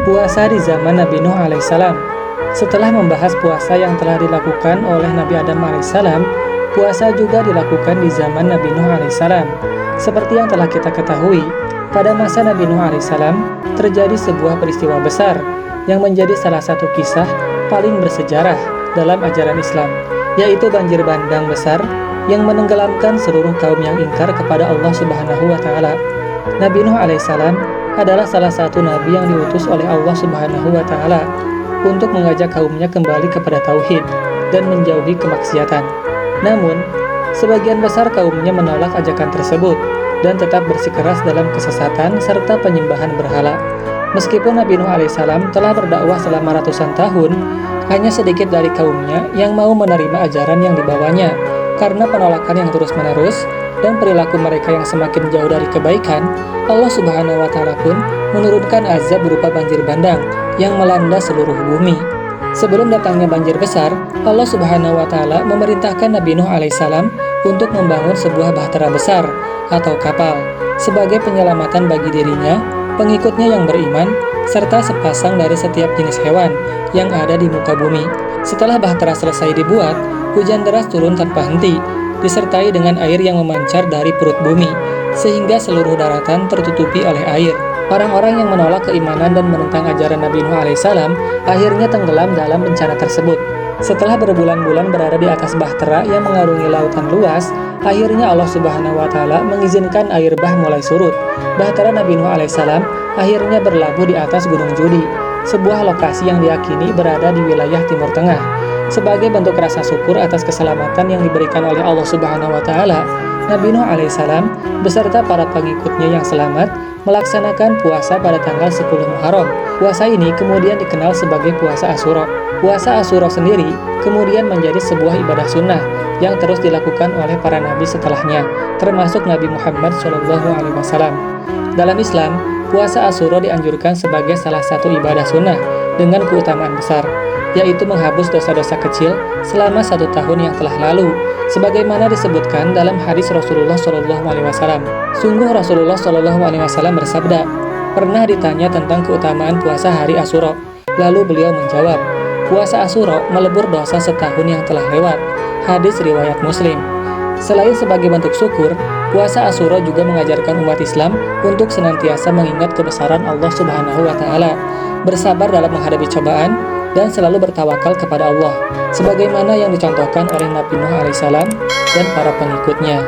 Puasa di zaman Nabi Nuh alaihissalam. Setelah membahas puasa yang telah dilakukan oleh Nabi Adam alaihissalam, puasa juga dilakukan di zaman Nabi Nuh alaihissalam. Seperti yang telah kita ketahui, pada masa Nabi Nuh alaihissalam terjadi sebuah peristiwa besar yang menjadi salah satu kisah paling bersejarah dalam ajaran Islam, yaitu banjir bandang besar yang menenggelamkan seluruh kaum yang ingkar kepada Allah Subhanahu wa Ta'ala. Nabi Nuh alaihissalam adalah salah satu nabi yang diutus oleh Allah Subhanahu wa Ta'ala untuk mengajak kaumnya kembali kepada tauhid dan menjauhi kemaksiatan. Namun, sebagian besar kaumnya menolak ajakan tersebut dan tetap bersikeras dalam kesesatan serta penyembahan berhala. Meskipun Nabi Nuh alaihissalam telah berdakwah selama ratusan tahun, hanya sedikit dari kaumnya yang mau menerima ajaran yang dibawanya. Karena penolakan yang terus-menerus dan perilaku mereka yang semakin jauh dari kebaikan, Allah Subhanahu wa Ta'ala pun menurunkan azab berupa banjir bandang yang melanda seluruh bumi. Sebelum datangnya banjir besar, Allah Subhanahu wa Ta'ala memerintahkan Nabi Nuh alaihissalam untuk membangun sebuah bahtera besar atau kapal sebagai penyelamatan bagi dirinya, pengikutnya yang beriman, serta sepasang dari setiap jenis hewan yang ada di muka bumi. Setelah bahtera selesai dibuat, hujan deras turun tanpa henti, disertai dengan air yang memancar dari perut bumi, sehingga seluruh daratan tertutupi oleh air. Orang-orang yang menolak keimanan dan menentang ajaran Nabi Nuh alaihissalam akhirnya tenggelam dalam bencana tersebut. Setelah berbulan-bulan berada di atas bahtera yang mengarungi lautan luas, akhirnya Allah Subhanahu wa Ta'ala mengizinkan air bah mulai surut. Bahtera Nabi Nuh alaihissalam akhirnya berlabuh di atas Gunung Judi, sebuah lokasi yang diyakini berada di wilayah Timur Tengah. Sebagai bentuk rasa syukur atas keselamatan yang diberikan oleh Allah Subhanahu wa Ta'ala, Nabi Nuh alaihissalam beserta para pengikutnya yang selamat melaksanakan puasa pada tanggal 10 Muharram. Puasa ini kemudian dikenal sebagai puasa Asyura. Puasa Asyura sendiri kemudian menjadi sebuah ibadah sunnah yang terus dilakukan oleh para nabi setelahnya, termasuk Nabi Muhammad SAW. Dalam Islam, puasa Asyura dianjurkan sebagai salah satu ibadah sunnah dengan keutamaan besar, yaitu menghapus dosa-dosa kecil selama 1 tahun yang telah lalu, sebagaimana disebutkan dalam hadis Rasulullah SAW. Sungguh Rasulullah SAW bersabda, pernah ditanya tentang keutamaan puasa hari Asyura, lalu beliau menjawab, puasa Asyura melebur dosa setahun yang telah lewat. Hadis riwayat Muslim. Selain sebagai bentuk syukur, puasa Asyura juga mengajarkan umat Islam untuk senantiasa mengingat kebesaran Allah Subhanahu wa Ta'ala, bersabar dalam menghadapi cobaan, dan selalu bertawakal kepada Allah, sebagaimana yang dicontohkan oleh Nabi Nuh alaihissalam dan para pengikutnya.